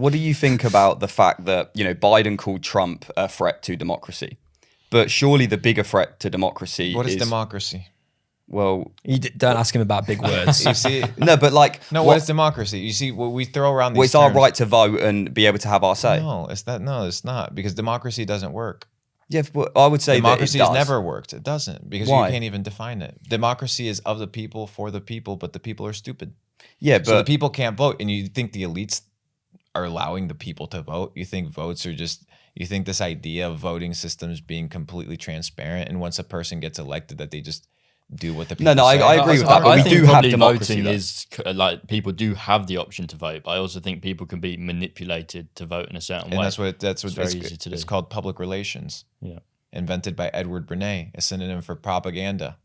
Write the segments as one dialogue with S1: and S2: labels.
S1: What do you think about the fact that, Biden called Trump a threat to democracy? But surely the bigger threat to democracy
S2: What is democracy?
S1: Well,
S3: don't ask him about big words.
S2: You see,
S1: no, but
S2: what is democracy? You see, what we throw around these
S1: it's our
S2: terms.
S1: right to vote and be able to have our say.
S2: No, it's not, because democracy doesn't work.
S1: Yeah, but I would say
S2: democracy
S1: that
S2: has never worked. It doesn't, because
S1: Why?
S2: you can't even define it. Democracy is of the people, for the people, but the people are stupid.
S1: Yeah, but
S2: so the people can't vote, and you think the elites are allowing the people to vote? You think votes are just? You think this idea of voting systems being completely transparent, and once a person gets elected, that they just do what the people
S1: No,
S2: say?
S1: I agree with that. But we do have democracy.
S4: Voting is like, people do have the option to vote, but I also think people can be manipulated to vote in a certain way.
S2: And that's what
S4: it's very easy to do.
S2: It's called public relations.
S4: Yeah,
S2: invented by Edward Bernays, a synonym for propaganda.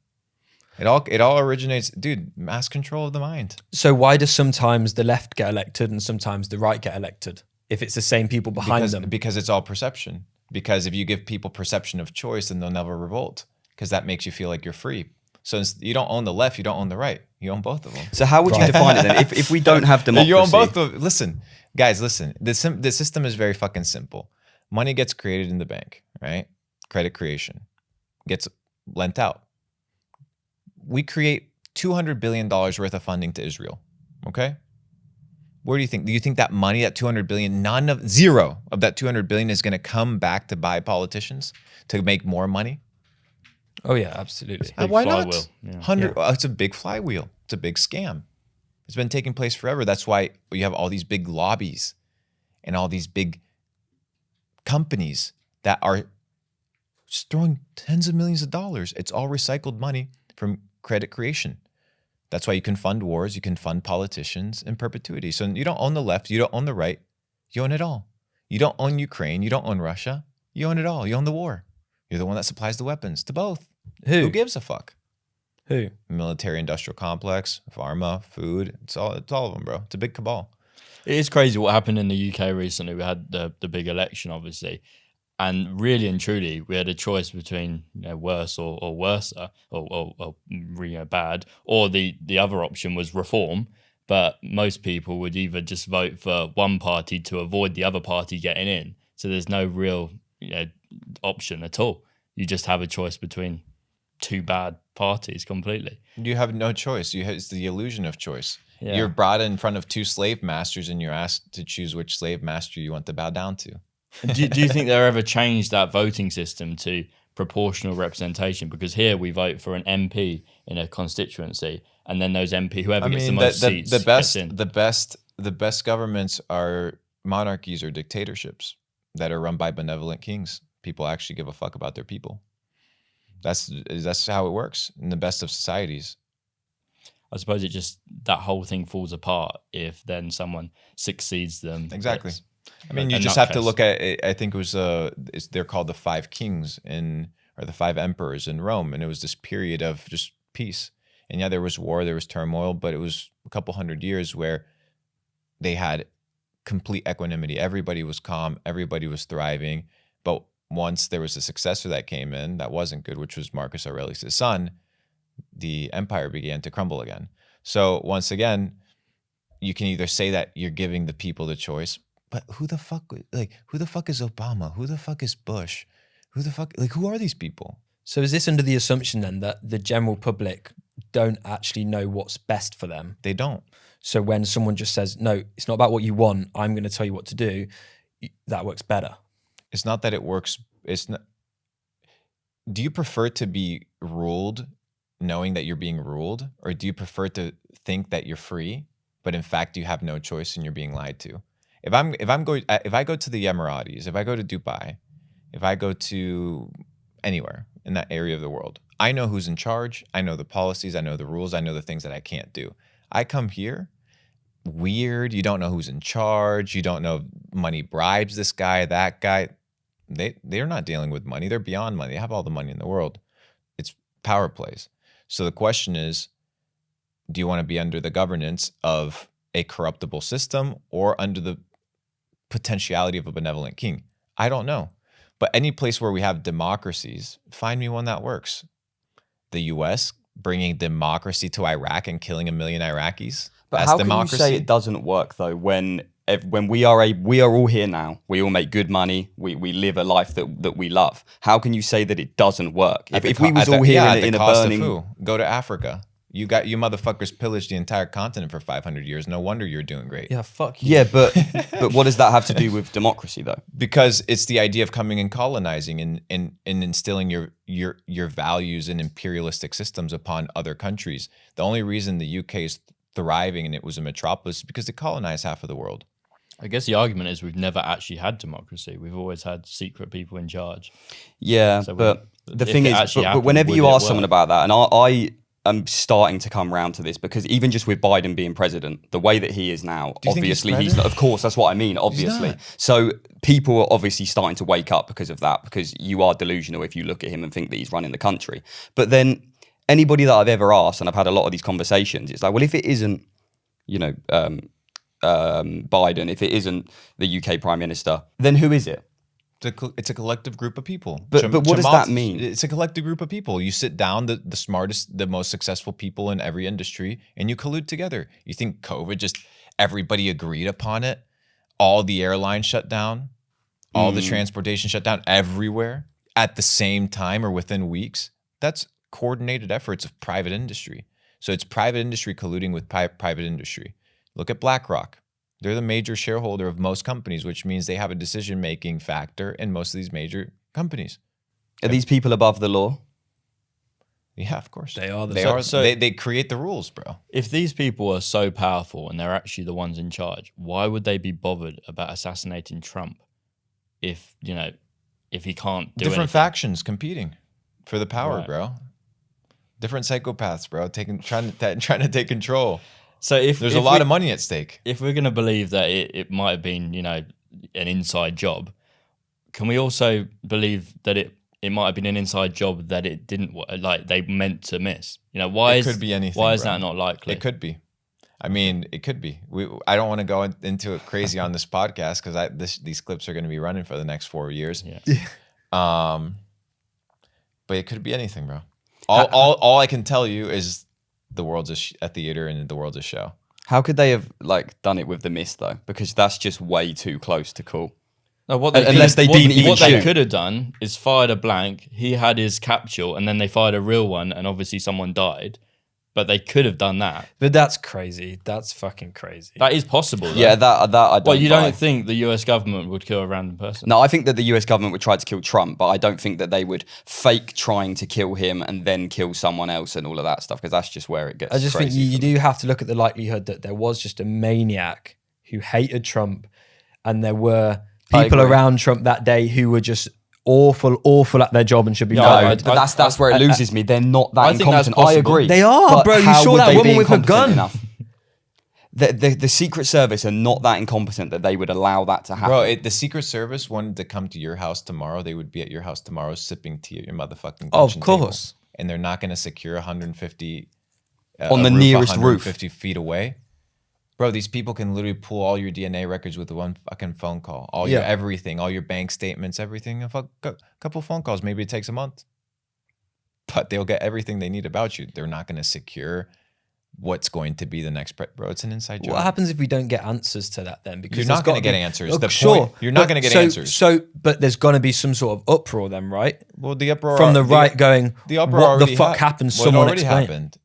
S2: It all originates, dude, mass control of the mind.
S3: So why does sometimes the left get elected and sometimes the right get elected? If it's the same people behind them.
S2: Because it's all perception. Because if you give people perception of choice, then they'll never revolt, because that makes you feel like you're free. So you don't own the left, you don't own the right. You own both of them.
S1: So how would you define it then? If we don't have democracy,
S2: you own both of them. Listen, guys, listen. The system is very fucking simple. Money gets created in the bank, right? Credit creation gets lent out. We create $200 billion worth of funding to Israel. Okay. Where do you think? Do you think that money, that 200 billion, zero of that 200 billion is going to come back to buy politicians to make more money?
S3: Oh yeah, absolutely.
S2: Why not?
S4: Yeah.
S2: It's a big flywheel. It's a big scam. It's been taking place forever. That's why you have all these big lobbies and all these big companies that are just throwing tens of millions of dollars. It's all recycled money from credit creation. That's why you can fund wars, you can fund politicians in perpetuity. So you don't own the left, you don't own the right, you own it all. You don't own Ukraine, you don't own Russia, you own it all. You own the war. You're the one that supplies the weapons to both. Who gives a fuck?
S3: Who?
S2: Military industrial complex, pharma, food. It's all of them, bro. It's a big cabal.
S4: It is crazy what happened in the UK recently. We had the big election, obviously. And really and truly, we had a choice between worse or worse, or bad, or the other option was reform. But most people would either just vote for one party to avoid the other party getting in. So there's no real option at all. You just have a choice between two bad parties completely.
S2: You have no choice. It's the illusion of choice.
S4: Yeah.
S2: You're brought in front of two slave masters, and you're asked to choose which slave master you want to bow down to.
S4: do you think they'll ever change that voting system to proportional representation? Because here we vote for an MP in a constituency, and then those MP, whoever gets the most seats, gets in.
S2: The best governments are monarchies or dictatorships that are run by benevolent kings. People actually give a fuck about their people. That's how it works in the best of societies.
S4: I suppose that whole thing falls apart if then someone succeeds them.
S2: Exactly. I mean, you just have to look at it. I think it was they're called the five kings or the five emperors in Rome, and it was this period of just peace. And yeah, there was war, there was turmoil, but it was a couple hundred years where they had complete equanimity. Everybody was calm, everybody was thriving. But once there was a successor that came in that wasn't good, which was Marcus Aurelius' son, the empire began to crumble again. So once again, you can either say that you're giving the people the choice, but who the fuck is Obama? Who the fuck is Bush? Who are these people?
S3: So is this under the assumption then that the general public don't actually know what's best for them?
S2: They don't.
S3: So when someone just says, no, it's not about what you want, I'm going to tell you what to do, that works better.
S2: It's not that it works. It's not. Do you prefer to be ruled knowing that you're being ruled, or do you prefer to think that you're free, but in fact you have no choice and you're being lied to? If I go to the Emiratis, if I go to Dubai, if I go to anywhere in that area of the world, I know who's in charge. I know the policies. I know the rules. I know the things that I can't do. I come here, weird. You don't know who's in charge. You don't know if money bribes this guy, that guy. They're not dealing with money. They're beyond money. They have all the money in the world. It's power plays. So the question is, do you want to be under the governance of a corruptible system or under the potentiality of a benevolent king? I don't know. But any place where we have democracies, find me one that works. The US bringing democracy to Iraq and killing 1 million Iraqis.
S1: But
S2: That's
S1: how
S2: democracy.
S1: can you say it doesn't work though when we are all here now, we all make good money, we live a life that we love. How can you say that it doesn't work? If we was all here in a burning,
S2: of who? Go to Africa. You motherfuckers pillaged the entire continent for 500 years. No wonder you're doing great.
S3: Yeah, fuck you.
S1: yeah, but what does that have to do with democracy though?
S2: Because it's the idea of coming and colonizing and instilling your values and imperialistic systems upon other countries. The only reason the UK is thriving and it was a metropolis is because they colonized half of the world.
S4: I guess the argument is we've never actually had democracy. We've always had secret people in charge.
S1: Yeah,
S4: So
S1: but the
S4: if
S1: thing
S4: it
S1: is,
S4: actually
S1: but
S4: happened,
S1: whenever
S4: would
S1: you
S4: it
S1: ask someone
S4: work?
S1: about that, and I am starting to come around to this, because even just with Biden being president, the way that he is now,
S2: Do you think he's
S1: obviously he's
S2: spreading?
S1: not, of course, that's what I mean, obviously.
S2: not.
S1: So people are obviously starting to wake up because of that, because you are delusional if you look at him and think that he's running the country. But then anybody that I've ever asked, and I've had a lot of these conversations, it's like, well, if it isn't, Biden, if it isn't the UK Prime Minister, then who is it?
S2: It's a collective group of people.
S1: But what does that mean?
S2: It's a collective group of people. You sit down, the smartest, the most successful people in every industry, and you collude together. You think COVID, just everybody agreed upon it? All the airlines shut down, all the transportation shut down everywhere at the same time or within weeks? That's coordinated efforts of private industry. So it's private industry colluding with private industry. Look at BlackRock. They're the major shareholder of most companies, which means they have a decision-making factor in most of these major companies.
S1: Are these people above the law?
S2: Yeah, of course.
S3: They are the-
S2: They
S3: So-
S2: are.
S4: so-
S2: They create the rules, bro.
S4: If these people are so powerful and they're actually the ones in charge, why would they be bothered about assassinating Trump if he can't do
S2: Different
S4: anything?
S2: factions competing for the power,
S4: Right.
S2: bro. Different psychopaths, bro, trying to take control.
S4: So if
S2: There's a lot of money at stake.
S4: If we're going to believe that it might have been, an inside job, can we also believe that it might have been an inside job that it didn't like they meant to miss? Why
S2: It could be anything,
S4: Why is
S2: bro.
S4: that not likely?
S2: It could be. I mean, it could be. I don't want to go into it crazy on this podcast because these clips are going to be running for the next 4 years.
S4: Yeah.
S2: But it could be anything, bro. All I can tell you is the world's a theater and the world's a show.
S1: How could they have done it with the mist though? Because that's just way too close to call.
S4: No,
S1: Unless they didn't even
S4: what they
S1: shoot.
S4: could have done is fired a blank. He had his capsule, and then they fired a real one, and obviously someone died. But they could have done that.
S3: But that's crazy. That's fucking crazy.
S4: That is possible. Though.
S1: Yeah, that I don't.
S4: Well, you
S1: buy.
S4: don't think the US government would kill a random person?
S1: No, I think that the US government would try to kill Trump, but I don't think that they would fake trying to kill him and then kill someone else and all of that stuff, because that's just where it gets
S3: I just think
S1: crazy
S3: you
S1: for me.
S3: do have to look at the likelihood that there was just a maniac who hated Trump, and there were
S1: I
S3: people
S1: agree.
S3: around Trump that day who were just awful at their job and should be
S4: No,
S1: No,
S3: fired.
S1: but that's where it loses me. They're not that
S4: I think that's
S1: incompetent. I
S4: possible.
S1: agree.
S3: They are,
S1: But
S3: bro. You
S1: how
S3: saw
S1: would
S3: that
S1: they be
S3: woman with a
S1: incompetent
S3: gun.
S1: enough? The Secret Service are not that incompetent that they would allow that to happen.
S2: Bro, the Secret Service wanted to come to your house tomorrow. They would be at your house tomorrow sipping tea at your motherfucking
S3: Of
S2: kitchen table.
S3: course.
S2: And they're not going to secure 150
S1: On the nearest roof.
S2: 150 feet away. Bro, these people can literally pull all your DNA records with one fucking phone call. All your
S3: Yeah.
S2: everything, all your bank statements, everything. A couple phone calls. Maybe it takes a month. But they'll get everything they need about you. They're not going to secure what's going to be the next... Bro, it's an inside job.
S3: What happens if we don't get answers to that then? Because
S2: You're
S3: there's
S2: not gonna
S3: gotta
S2: get
S3: be-
S2: answers.
S3: Look,
S2: The
S3: sure,
S2: point- you're not
S3: but
S2: gonna get
S3: so-
S2: answers.
S3: But there's going to be some sort of uproar then, right?
S2: Well, the uproar...
S3: From the right going,
S2: The uproar
S3: what the
S2: already
S3: fuck happened?
S2: Well,
S3: Someone
S2: it already
S3: explain.
S2: happened.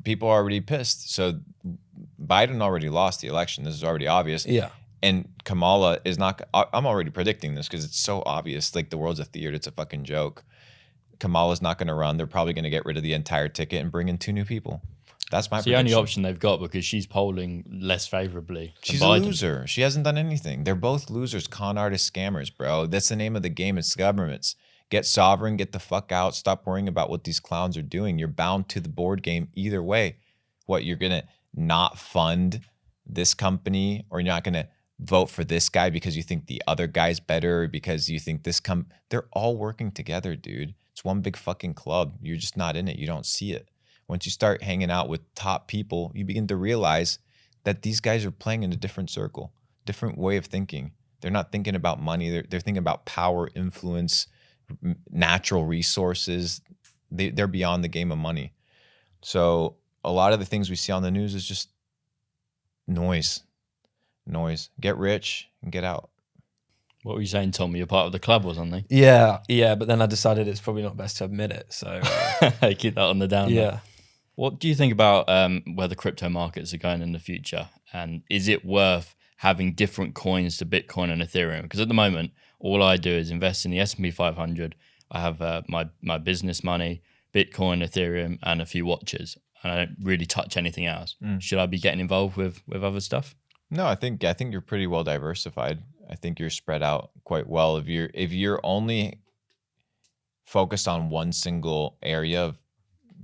S2: People are already pissed. So Biden already lost the election. This is already obvious.
S3: Yeah.
S2: And Kamala is not... I'm already predicting this because it's so obvious. Like, the world's a theater. It's a fucking joke. Kamala's not going to run. They're probably going to get rid of the entire ticket and bring in 2 new people. That's my
S4: It's the
S2: prediction.
S4: only option they've got because she's polling less favorably than
S2: She's
S4: Biden.
S2: a loser. She hasn't done anything. They're both losers, con artists, scammers, bro. That's the name of the game. It's governments. Get sovereign, get the fuck out. Stop worrying about what these clowns are doing. You're bound to the board game either way. What, you're going to not fund this company, or you're not going to vote for this guy because you think the other guy's better, or because you think this they're all working together, dude. It's one big fucking club. You're just not in it. You don't see it. Once you start hanging out with top people, you begin to realize that these guys are playing in a different circle, different way of thinking. They're not thinking about money. They're thinking about power, influence, natural resources. They're beyond the game of money. So a lot of the things we see on the news is just Noise. Get rich and get out.
S4: What were you saying, Tom? You're part of the club or something?
S3: Yeah, but then I decided it's probably not best to admit it. So
S4: Keep that on the down low.
S3: yeah.
S4: What do you think about where the crypto markets are going in the future? And is it worth having different coins to Bitcoin and Ethereum? Because at the moment, all I do is invest in the S&P 500. I have my business money, Bitcoin, Ethereum, and a few watches. And I don't really touch anything else. Should I be getting involved with other stuff?
S2: No, I think you're pretty well diversified. I think you're spread out quite well. If you're only focused on one single area of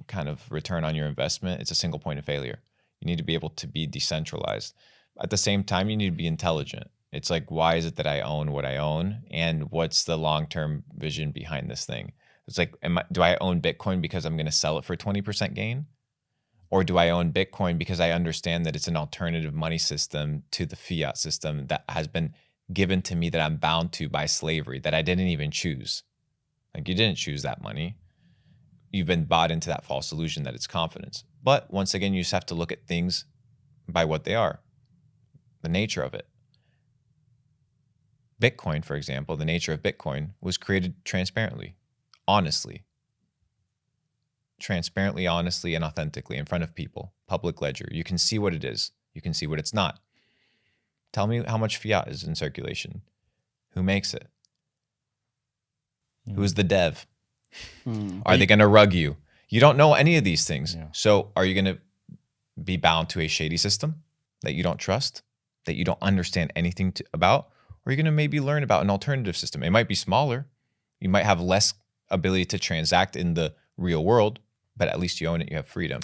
S2: kind of return on your investment, it's a single point of failure. You need to be able to be decentralized. At the same time, you need to be intelligent. It's like, why is it that I own what I own, and what's the long-term vision behind this thing? It's like, do I own Bitcoin because I'm going to sell it for 20% gain? Or do I own Bitcoin because I understand that it's an alternative money system to the fiat system that has been given to me, that I'm bound to by slavery, that I didn't even choose? Like, you didn't choose that money. You've been bought into that false illusion that it's confidence. But once again, you just have to look at things by what they are, the nature of it. Bitcoin, for example, the nature of Bitcoin was created transparently, honestly, and authentically in front of people. Public ledger. You can see what it is. You can see what it's not. Tell me how much fiat is in circulation. Who makes it? Who is the dev? Are they going to rug you? You don't know any of these things.
S4: Yeah.
S2: So are you going to be bound to a shady system that you don't trust, that you don't understand anything about? Or are you going to maybe learn about an alternative system? It might be smaller. You might have less ability to transact in the real world, but at least you own it. You have freedom.